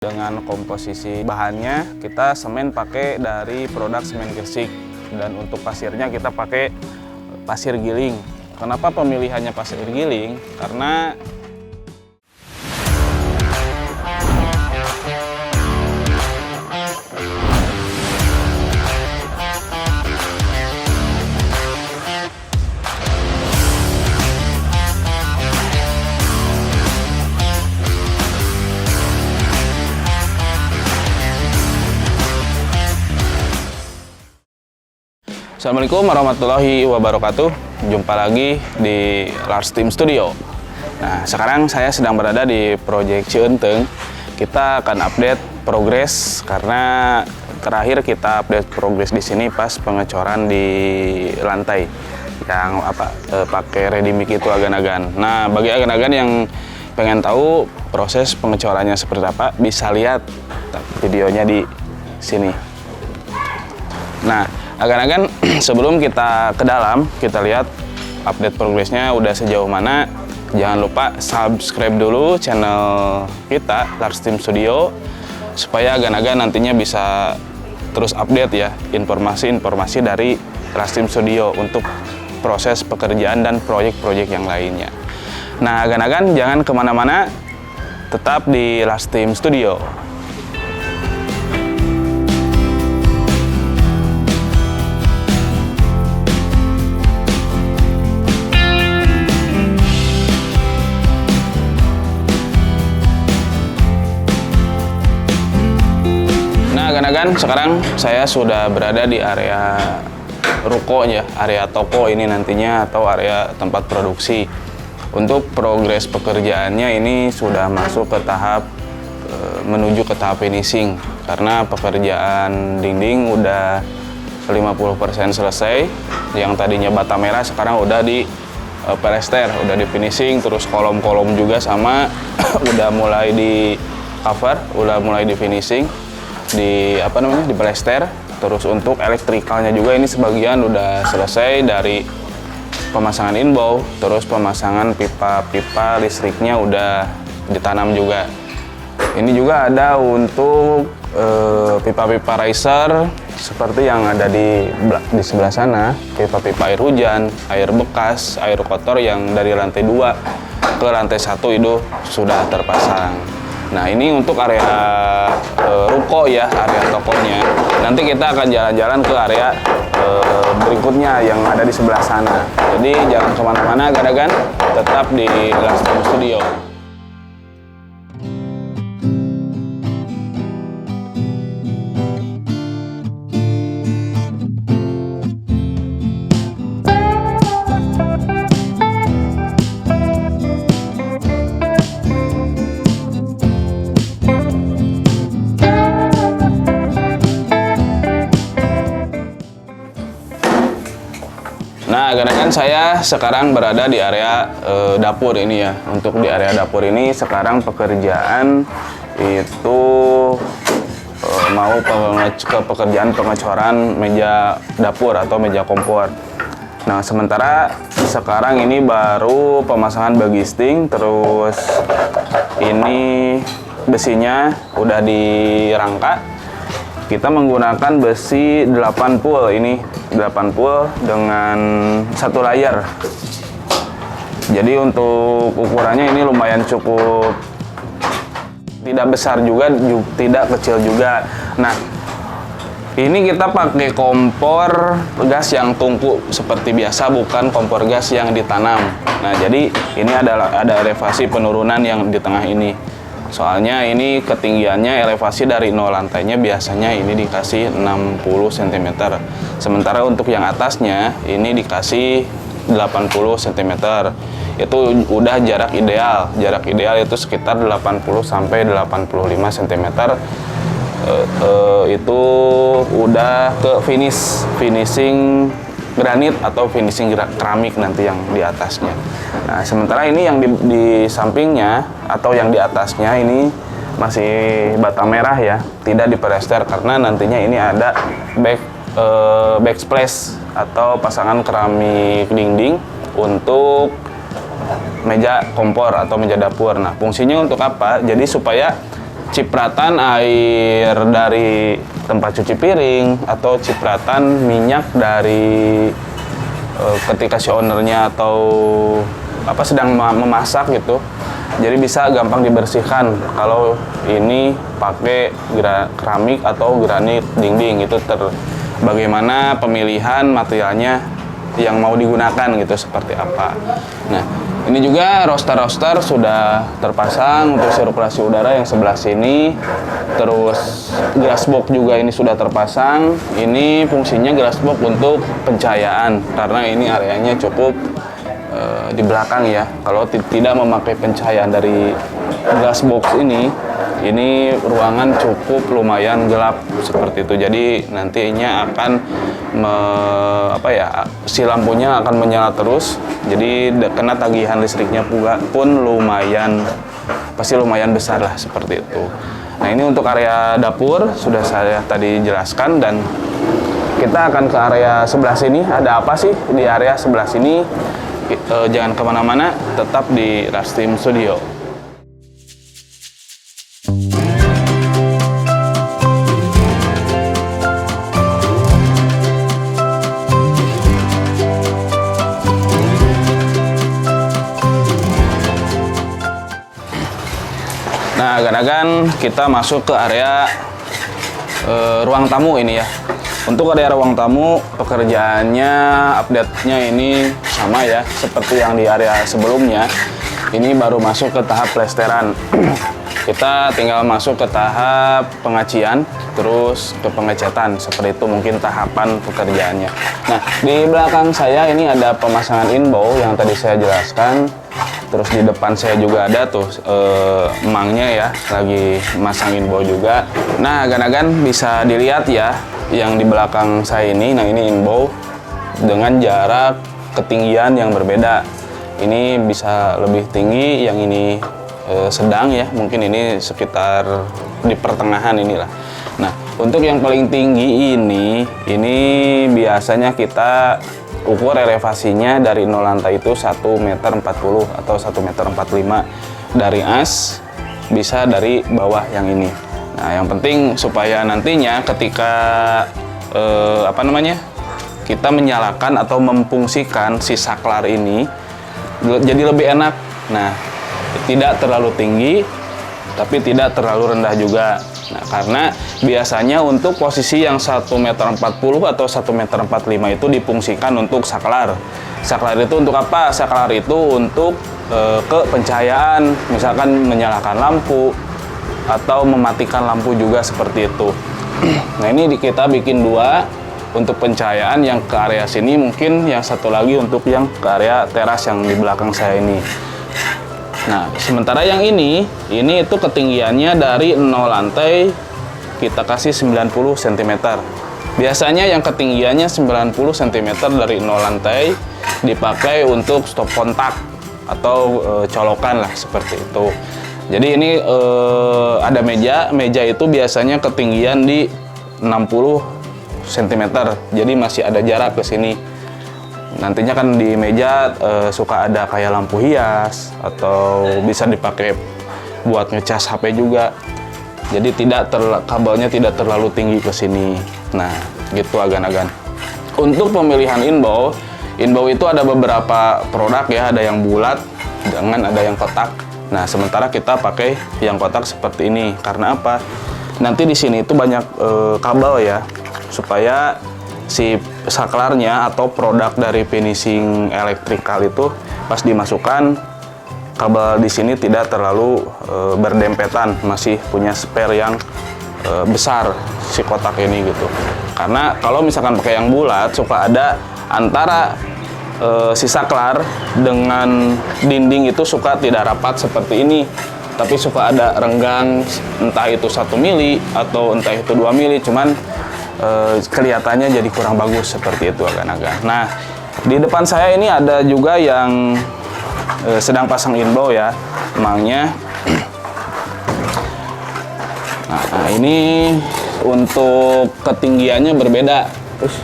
Dengan komposisi bahannya kita semen pakai dari produk semen Gresik, dan untuk pasirnya kita pakai pasir giling. Kenapa pemilihannya pasir giling? Karena Assalamualaikum warahmatullahi wabarakatuh. Jumpa lagi di Lars Team Studio. Nah, sekarang saya sedang berada di Proyek Cienteng. Kita akan update progres karena terakhir kita update progres di sini pas pengecoran di lantai yang pakai ready mix itu agan-agan. Nah, bagi agan-agan yang pengen tahu proses pengecorannya seperti apa, bisa lihat videonya di sini. Nah, agan-agan sebelum kita ke dalam, kita lihat update progresnya udah sejauh mana. Jangan lupa subscribe dulu channel kita, Lars Team Studio, supaya agan-agan nantinya bisa terus update ya informasi-informasi dari Lars Team Studio untuk proses pekerjaan dan proyek-proyek yang lainnya. Nah, agan-agan jangan kemana-mana, tetap di Lars Team Studio. Kan sekarang saya sudah berada di area ruko ya, area toko ini nantinya atau area tempat produksi. Untuk progres pekerjaannya ini sudah masuk ke tahap menuju ke tahap finishing, karena pekerjaan dinding udah 50% selesai. Yang tadinya bata merah sekarang udah di plester, udah di finishing, terus kolom-kolom juga sama udah mulai di cover, udah mulai di finishing, di plester. Terus untuk elektrikalnya juga ini sebagian udah selesai, dari pemasangan inbow, terus pemasangan pipa-pipa listriknya udah ditanam juga. Ini juga ada untuk pipa-pipa riser seperti yang ada di sebelah sana, pipa-pipa air hujan, air bekas, air kotor yang dari lantai 2 ke lantai 1 itu sudah terpasang. Nah, ini untuk area ruko ya, area tokonya. Nanti kita akan jalan-jalan ke area berikutnya yang ada di sebelah sana. Jadi jangan kemana-mana, agan-agan, tetap di Lars Team Studio. Nah, agan-agan saya sekarang berada di area dapur ini ya. Untuk di area dapur ini sekarang pekerjaan itu mau ke pekerjaan pengecoran meja dapur atau meja kompor. Nah, sementara sekarang ini baru pemasangan bagisting, terus ini besinya udah dirangka. Kita menggunakan besi 8 pool, ini 8 pool dengan 1 layer. Jadi untuk ukurannya ini lumayan cukup, tidak besar juga, tidak kecil juga. Nah, ini kita pakai kompor gas yang tungku seperti biasa, bukan kompor gas yang ditanam. Nah, jadi ini ada elevasi penurunan yang di tengah ini. Soalnya ini ketinggiannya, elevasi dari 0 lantainya biasanya ini dikasih 60 cm. Sementara untuk yang atasnya ini dikasih 80 cm. Itu udah jarak ideal. Jarak ideal itu sekitar 80 sampai 85 cm. Itu udah ke finishing granit atau finishing keramik nanti yang di atasnya. Nah, sementara ini yang di sampingnya atau yang di atasnya ini masih bata merah ya, tidak di plester karena nantinya ini ada backsplash atau pasangan keramik dinding untuk meja kompor atau meja dapur. Nah, fungsinya untuk apa? Jadi supaya cipratan air dari tempat cuci piring atau cipratan minyak dari ketika si ownernya atau sedang memasak gitu. Jadi bisa gampang dibersihkan kalau ini pakai keramik atau granit dinding itu bagaimana pemilihan materialnya yang mau digunakan gitu seperti apa. Nah, ini juga roster sudah terpasang untuk sirkulasi udara yang sebelah sini. Terus glassbox juga ini sudah terpasang. Ini fungsinya glassbox untuk pencahayaan karena ini areanya cukup di belakang ya. Kalau tidak memakai pencahayaan dari glassbox ini ruangan cukup lumayan gelap seperti itu. Jadi nantinya akan si lampunya akan menyala terus. Jadi kena tagihan listriknya pun pasti lumayan besar lah seperti itu. Nah, ini untuk area dapur sudah saya tadi jelaskan, dan kita akan ke area sebelah sini. Ada apa sih di area sebelah sini? Jangan kemana-mana, tetap di Rastim Studio. Nah, agan-agan kita masuk ke area ruang tamu ini ya. Untuk area ruang tamu, pekerjaannya, update-nya ini sama ya, seperti yang di area sebelumnya. Ini baru masuk ke tahap plesteran. Kita tinggal masuk ke tahap pengacian, terus ke pengecatan. Seperti itu mungkin tahapan pekerjaannya. Nah, di belakang saya ini ada pemasangan inbow yang tadi saya jelaskan. Terus di depan saya juga ada tuh emangnya ya, lagi masang inbow juga. Nah, agan-agan bisa dilihat ya, yang di belakang saya ini. Nah, ini inbow dengan jarak ketinggian yang berbeda. Ini bisa lebih tinggi, yang ini sedang ya, mungkin ini sekitar di pertengahan inilah. Nah, untuk yang paling tinggi ini biasanya kita ukur elevasinya dari 0 lantai itu 1,40 meter atau 1,45 meter dari as, bisa dari bawah yang ini. Nah, yang penting supaya nantinya ketika kita menyalakan atau memfungsikan si saklar ini jadi lebih enak. Nah, tidak terlalu tinggi tapi tidak terlalu rendah juga. Nah, karena biasanya untuk posisi yang 1,40 meter atau 1,45 meter itu difungsikan untuk saklar. Saklar itu untuk apa? Saklar itu untuk ke pencahayaan, misalkan menyalakan lampu atau mematikan lampu juga seperti itu. Nah, ini kita bikin dua untuk pencahayaan, yang ke area sini, mungkin yang satu lagi untuk yang ke area teras yang di belakang saya ini. Nah, sementara yang ini itu ketinggiannya dari 0 lantai kita kasih 90 cm. Biasanya yang ketinggiannya 90 cm dari 0 lantai dipakai untuk stop kontak atau colokan lah seperti itu. Jadi ini ada meja itu biasanya ketinggian di 60 cm. Jadi masih ada jarak ke sini. Nantinya kan di meja suka ada kayak lampu hias atau bisa dipakai buat ngecas HP juga. Jadi kabelnya tidak terlalu tinggi ke sini. Nah, gitu agan-agan. Untuk pemilihan inbow itu ada beberapa produk ya, ada yang bulat dengan ada yang kotak. Nah, sementara kita pakai yang kotak seperti ini. Karena apa? Nanti di sini itu banyak kabel ya, supaya si saklarnya atau produk dari finishing elektrikal itu pas dimasukkan, kabel di sini tidak terlalu berdempetan, masih punya spare yang besar si kotak ini gitu. Karena kalau misalkan pakai yang bulat, suka ada antara si saklar dengan dinding itu suka tidak rapat seperti ini, tapi suka ada renggang, entah itu 1 mili atau entah itu 2 mili, cuman kelihatannya jadi kurang bagus seperti itu agan-agan. Nah, di depan saya ini ada juga yang sedang pasang inbow ya, emangnya. Nah, ini untuk ketinggiannya berbeda. Terus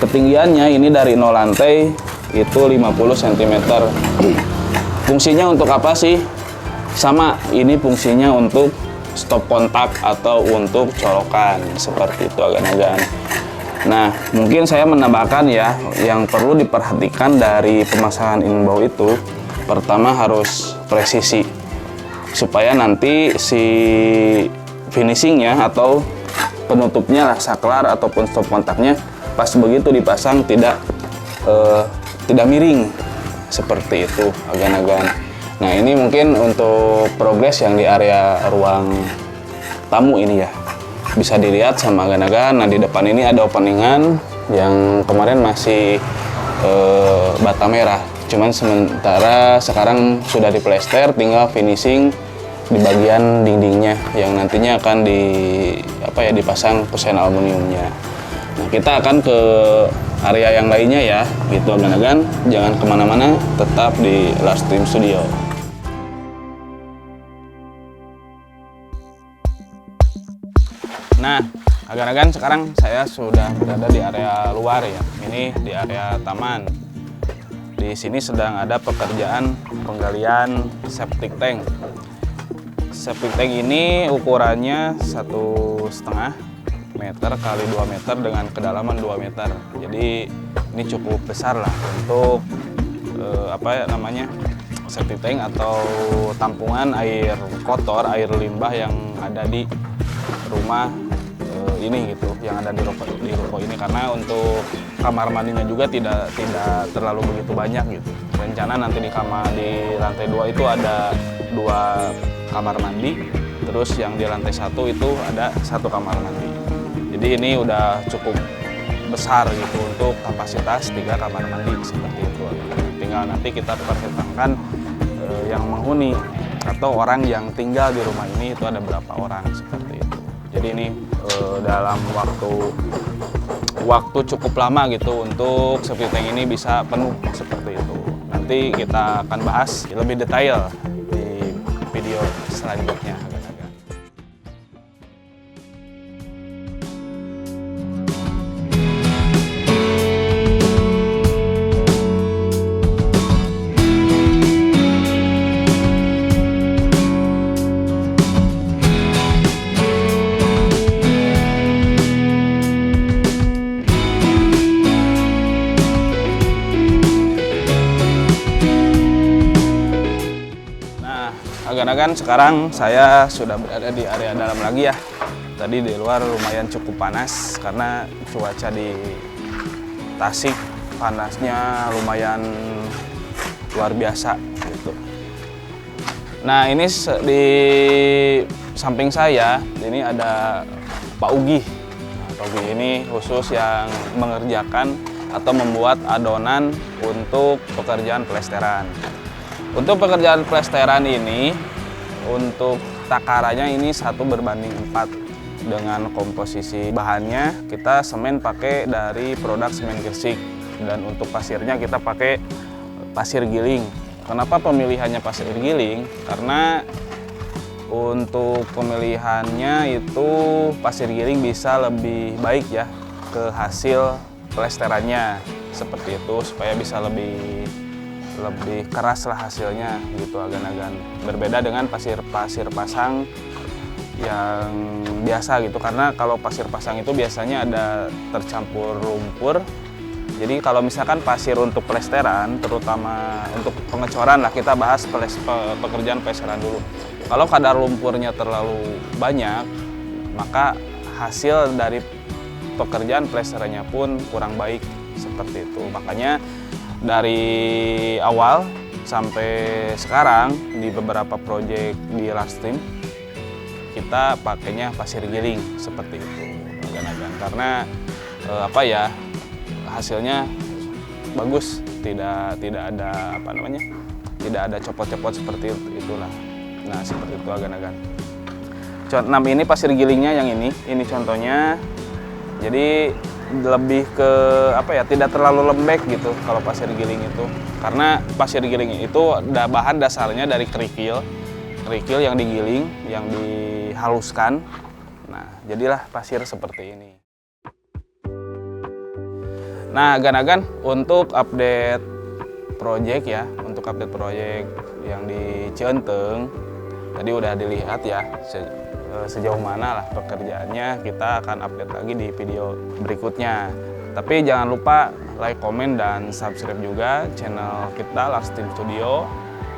ketinggiannya ini dari 0 lantai itu 50 cm. Fungsinya untuk apa sih? Sama, ini fungsinya untuk stop kontak atau untuk colokan seperti itu agan-agan. Nah, mungkin saya menambahkan ya, yang perlu diperhatikan dari pemasangan inbound itu, pertama harus presisi supaya nanti si finishingnya atau penutupnya lah, saklar ataupun stop kontaknya pas begitu dipasang tidak miring seperti itu agan-agan. Nah, ini mungkin untuk progres yang di area ruang tamu ini ya, bisa dilihat sama agan-agan. Nah, di depan ini ada openingan yang kemarin masih bata merah, cuman sementara sekarang sudah diplester, tinggal finishing di bagian dindingnya yang nantinya akan dipasang kusen aluminiumnya. Nah, kita akan ke area yang lainnya ya, gitu agan-agan. Jangan kemana-mana, tetap di Larstream Studio. Nah, agan-agan sekarang saya sudah berada di area luar ya. Ini di area taman. Di sini sedang ada pekerjaan penggalian septic tank. Septic tank ini ukurannya 1,5 meter kali 2 meter dengan kedalaman 2 meter. Jadi ini cukup besar lah untuk septic tank atau tampungan air kotor, air limbah yang ada di rumah ini gitu, yang ada di ruko ini, karena untuk kamar mandinya juga tidak terlalu begitu banyak gitu. Rencana nanti di lantai 2 itu ada 2 kamar mandi, terus yang di lantai 1 itu ada 1 kamar mandi. Jadi ini udah cukup besar gitu untuk kapasitas 3 kamar mandi seperti itu. Tinggal nanti kita perhitungkan yang menghuni atau orang yang tinggal di rumah ini itu ada berapa orang seperti itu. Jadi ini dalam waktu cukup lama gitu untuk septic tank ini bisa penuh seperti itu. Nanti kita akan bahas lebih detail di video selanjutnya. Agan-agan sekarang saya sudah berada di area dalam lagi ya. Tadi di luar lumayan cukup panas karena cuaca di Tasik panasnya lumayan luar biasa gitu. Nah, ini di samping saya ini ada Pak Ugi. Nah, Pak Ugi ini khusus yang mengerjakan atau membuat adonan untuk pekerjaan plesteran. Untuk pekerjaan plesteran ini, untuk takarannya ini 1:4 dengan komposisi bahannya kita semen pakai dari produk semen Gresik, dan untuk pasirnya kita pakai pasir giling. Kenapa pemilihannya pasir giling? Karena untuk pemilihannya itu pasir giling bisa lebih baik ya ke hasil plesterannya seperti itu, supaya bisa lebih keras lah hasilnya gitu agan-agan. Berbeda dengan pasir pasang yang biasa gitu, karena kalau pasir pasang itu biasanya ada tercampur lumpur. Jadi kalau misalkan pasir untuk plesteran, terutama untuk pengecoran lah, kita bahas pekerjaan plesteran dulu. Kalau kadar lumpurnya terlalu banyak, maka hasil dari pekerjaan plesterannya pun kurang baik seperti itu. Makanya dari awal sampai sekarang di beberapa proyek di Larstream kita pakainya pasir giling seperti itu agan-agan, karena hasilnya bagus, tidak ada copot-copot seperti itulah. Nah, seperti itu agan-agan. Nah, ini pasir gilingnya yang ini contohnya. Jadi lebih ke tidak terlalu lembek gitu kalau pasir giling itu, karena pasir giling itu bahan dasarnya dari kerikil yang digiling, yang dihaluskan. Nah, jadilah pasir seperti ini. Nah, agan-agan untuk update project ya, untuk update project yang di Cienteng tadi udah dilihat ya sejauh mana lah pekerjaannya, kita akan update lagi di video berikutnya. Tapi jangan lupa like, komen, dan subscribe juga channel kita Lars Team Studio.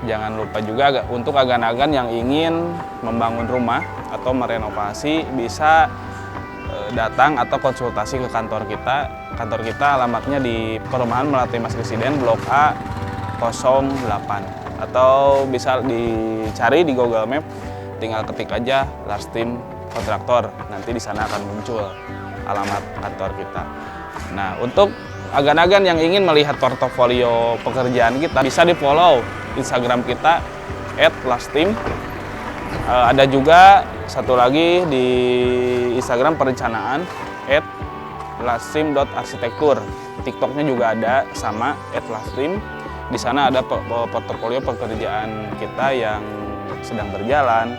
Jangan lupa juga untuk agan-agan yang ingin membangun rumah atau merenovasi bisa datang atau konsultasi ke kantor kita. Kantor kita alamatnya di Perumahan Melati Mas Residen Blok A 08, atau bisa dicari di Google Map, tinggal ketik aja Lars Team Kontraktor, nanti di sana akan muncul alamat kantor kita. Nah, untuk agan-agan yang ingin melihat portofolio pekerjaan kita bisa di-follow Instagram kita @larsteam. Ada juga satu lagi di Instagram perencanaan @larsteam.arsitektur. TikToknya juga ada sama @larsteam. Di sana ada portofolio pekerjaan kita yang sedang berjalan,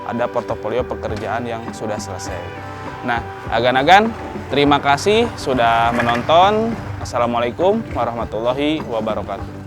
ada portofolio pekerjaan yang sudah selesai. Nah, agan-agan, terima kasih sudah menonton. Assalamualaikum warahmatullahi wabarakatuh.